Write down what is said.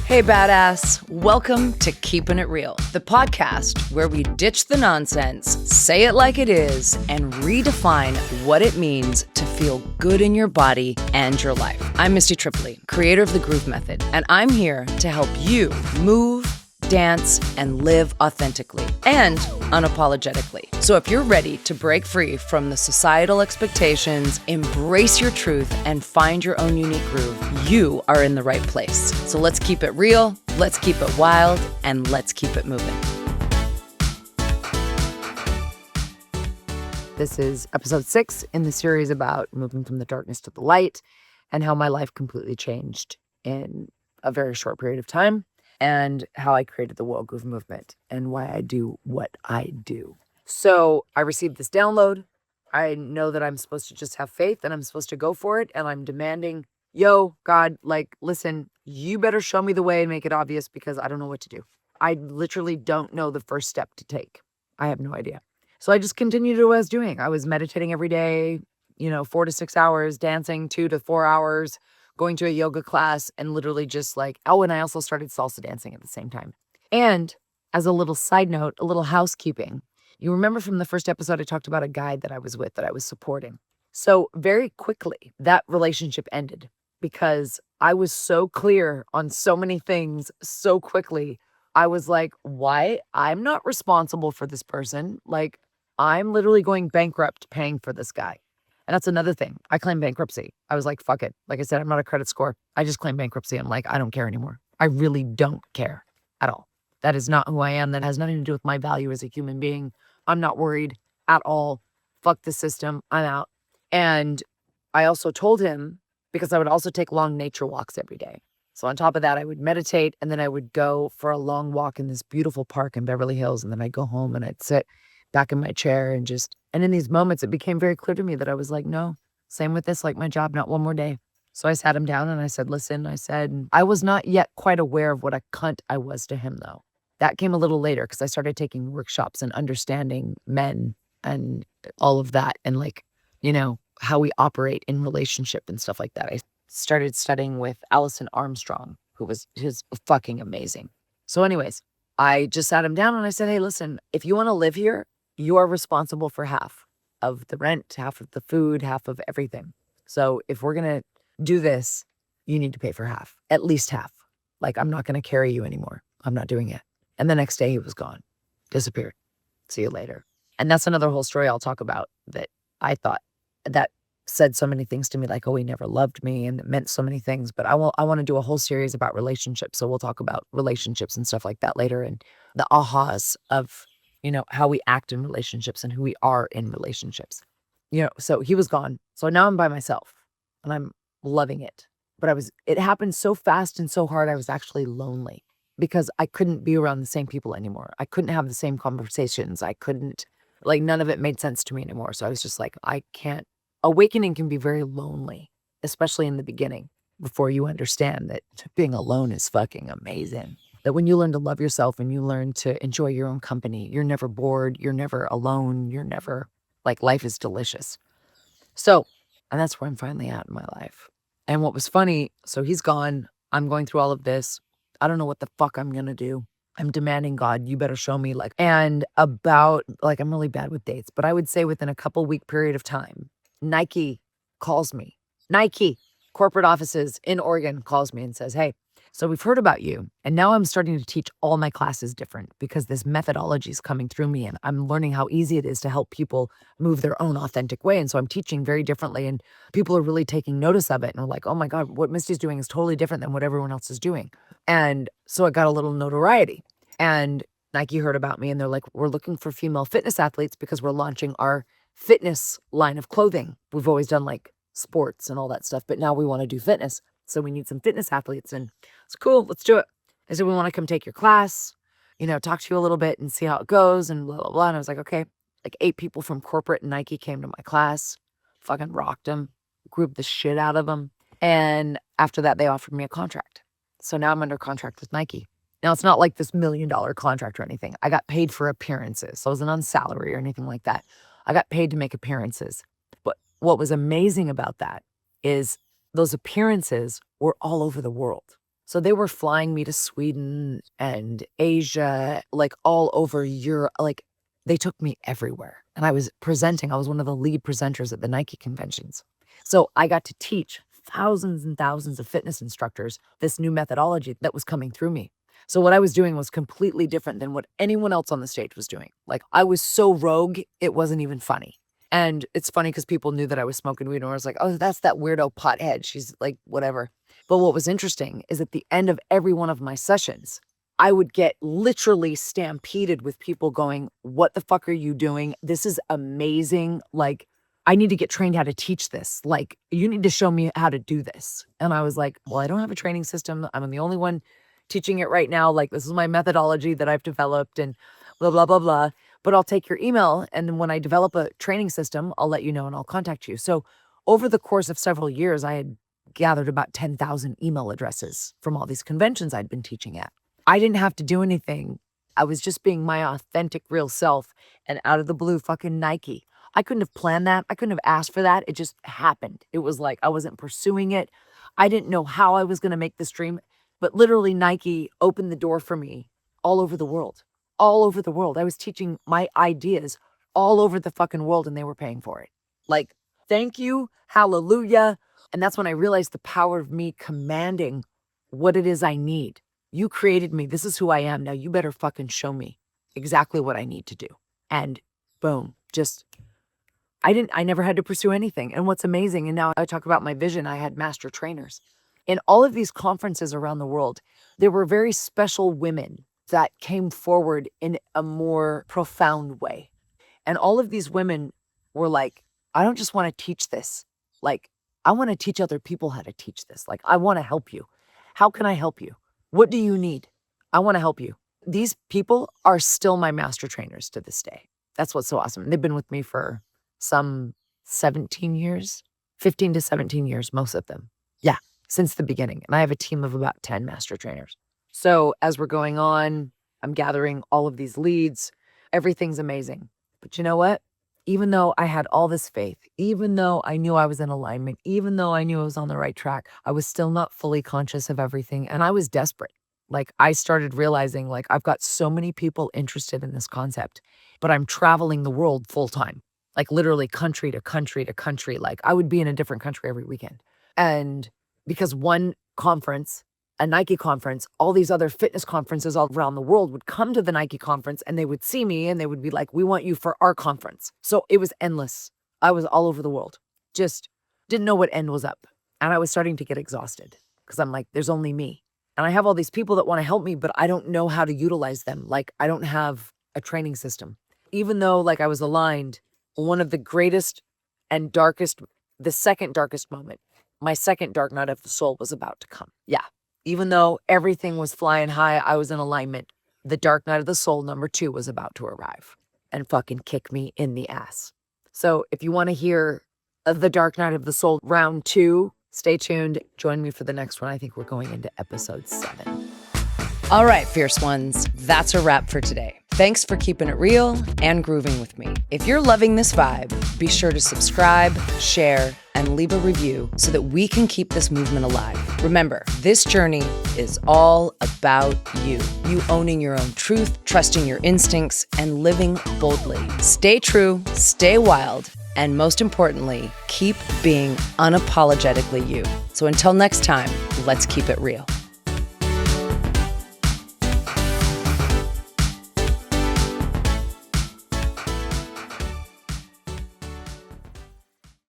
Hey, badass. Welcome to Keepin It Real, the podcast where we ditch the nonsense, say it like it is, and redefine what it means to feel good in your body and your life. I'm Misty Tripoli, creator of the Groove Method, and I'm here to help you move, dance, and live authentically and unapologetically. So if you're ready to break free from the societal expectations, embrace your truth, and find your own unique groove, you are in the right place. So let's keep it real, let's keep it wild, and let's keep it moving. This is episode 6 in the series about moving from the darkness to the light and how my life completely changed in a very short period of time, and how I created the World Groove Movement and why I do what I do. So I received this download. I know that I'm supposed to just have faith and I'm supposed to go for it. And I'm demanding, yo, God, listen, you better show me the way and make it obvious because I don't know what to do. I literally don't know the first step to take. I have no idea. So I just continued to do what I was doing. I was meditating every day, 4 to 6 hours, dancing 2 to 4 hours, going to a yoga class, and literally just and I also started salsa dancing at the same time. And as a little side note, a little housekeeping, you remember from the first episode, I talked about a guide that I was with, that I was supporting. So very quickly, that relationship ended because I was so clear on so many things so quickly. I was like, why? I'm not responsible for this person. I'm literally going bankrupt paying for this guy. And that's another thing. I claim bankruptcy. I was like, fuck it. Like I said, I'm not a credit score. I just claim bankruptcy. I'm like, I don't care anymore. I really don't care at all. That is not who I am. That has nothing to do with my value as a human being. I'm not worried at all. Fuck the system. I'm out. And I also told him, because I would also take long nature walks every day. So on top of that, I would meditate, and then I would go for a long walk in this beautiful park in Beverly Hills. And then I'd go home and I'd sit back in my chair and in these moments, it became very clear to me that I was like, no, same with this, my job, not one more day. So I sat him down and I said, listen, I was not yet quite aware of what a cunt I was to him though. That came a little later because I started taking workshops and understanding men and all of that. And how we operate in relationship and stuff like that. I started studying with Allison Armstrong, who's fucking amazing. So anyways, I just sat him down and I said, hey, listen, if you want to live here, you are responsible for half of the rent, half of the food, half of everything. So if we're going to do this, you need to pay for half, at least half. I'm not going to carry you anymore. I'm not doing it. And the next day he was gone, disappeared. See you later. And that's another whole story I'll talk about that I thought that said so many things to me, oh, he never loved me, and it meant so many things. But I want to do a whole series about relationships. So we'll talk about relationships and stuff like that later, and the ahas of how we act in relationships and who we are in relationships. So he was gone. So now I'm by myself and I'm loving it. But it happened so fast and so hard. I was actually lonely because I couldn't be around the same people anymore. I couldn't have the same conversations. I couldn't, none of it made sense to me anymore. So I was just I can't. Awakening can be very lonely, especially in the beginning, before you understand that being alone is fucking amazing. That when you learn to love yourself and you learn to enjoy your own company, you're never bored, you're never alone, you're never, life is delicious. So, and that's where I'm finally at in my life. And what was funny, so he's gone, I'm going through all of this. I don't know what the fuck I'm gonna do. I'm demanding, God, you better show me, and about, I'm really bad with dates, but I would say within a couple week period of time, Nike calls me. Nike, corporate offices in Oregon, calls me and says, hey, so we've heard about you. And now I'm starting to teach all my classes different because this methodology is coming through me. And I'm learning how easy it is to help people move their own authentic way. And so I'm teaching very differently. And people are really taking notice of it. And are like, oh my God, what Misty's doing is totally different than what everyone else is doing. And so it got a little notoriety. And Nike heard about me and they're like, we're looking for female fitness athletes because we're launching our fitness line of clothing. We've always done sports and all that stuff, but now we want to do fitness. So we need some fitness athletes. And it's cool, let's do it. I said, we want to come take your class, talk to you a little bit and see how it goes and blah, blah, blah. And I was like, okay. 8 people from corporate and Nike came to my class, fucking rocked them, grouped the shit out of them. And after that, they offered me a contract. So now I'm under contract with Nike. Now, it's not like this $1 million contract or anything. I got paid for appearances. So I wasn't on salary or anything like that. I got paid to make appearances. But what was amazing about that is those appearances were all over the world. So they were flying me to Sweden and Asia, like all over Europe. Like they took me everywhere. And I was presenting. I was one of the lead presenters at the Nike conventions. So I got to teach thousands and thousands of fitness instructors this new methodology that was coming through me. So what I was doing was completely different than what anyone else on the stage was doing. Like I was so rogue, it wasn't even funny. And it's funny because people knew that I was smoking weed and I was like, oh, that's that weirdo pothead. She's like, whatever. But what was interesting is at the end of every one of my sessions, I would get literally stampeded with people going, what the fuck are you doing? This is amazing. Like, I need to get trained how to teach this. Like, you need to show me how to do this. And I was like, well, I don't have a training system. I'm the only one teaching it right now. Like, this is my methodology that I've developed and blah, blah, blah, blah. But I'll take your email. And then when I develop a training system, I'll let you know and I'll contact you. So over the course of several years, I had gathered about 10,000 email addresses from all these conventions I'd been teaching at. I didn't have to do anything. I was just being my authentic, real self. And out of the blue, fucking Nike. I couldn't have planned that. I couldn't have asked for that. It just happened. It was like I wasn't pursuing it. I didn't know how I was going to make this dream. But literally, Nike opened the door for me all over the world. All over the world. I was teaching my ideas all over the fucking world and they were paying for it. Like, thank you. Hallelujah. And that's when I realized the power of me commanding what it is I need. You created me. This is who I am. Now you better fucking show me exactly what I need to do. And boom, I never had to pursue anything. And what's amazing, and now I talk about my vision, I had master trainers. In all of these conferences around the world, there were very special women that came forward in a more profound way. And all of these women were like, I don't just want to teach this. Like, I want to teach other people how to teach this. Like, I want to help you. How can I help you? What do you need? I want to help you. These people are still my master trainers to this day. That's what's so awesome. They've been with me for some 17 years, 15 to 17 years, most of them. Yeah, since the beginning. And I have a team of about 10 master trainers. So as we're going on, I'm gathering all of these leads. Everything's amazing. But you know what? Even though I had all this faith, even though I knew I was in alignment, even though I knew I was on the right track, I was still not fully conscious of everything. And I was desperate. Like I started realizing like I've got so many people interested in this concept, but I'm traveling the world full time, like literally country to country to country. Like I would be in a different country every weekend. And because one conference, a Nike conference, all these other fitness conferences all around the world would come to the Nike conference and they would see me and they would be like, we want you for our conference. So it was endless. I was all over the world. Just didn't know what end was up. And I was starting to get exhausted because I'm like, there's only me. And I have all these people that want to help me, but I don't know how to utilize them. Like I don't have a training system. Even though like I was aligned, one of the greatest and darkest, the second darkest moment, my second dark night of the soul was about to come. Yeah. Even though everything was flying high, I was in alignment. The dark night of the soul, number 2, was about to arrive and fucking kick me in the ass. So if you want to hear the dark night of the soul round 2, stay tuned. Join me for the next one. I think we're going into episode 7. All right, fierce ones, that's a wrap for today. Thanks for keeping it real and grooving with me. If you're loving this vibe, be sure to subscribe, share, and leave a review so that we can keep this movement alive. Remember, this journey is all about you. You owning your own truth, trusting your instincts, and living boldly. Stay true, stay wild, and most importantly, keep being unapologetically you. So until next time, let's keep it real.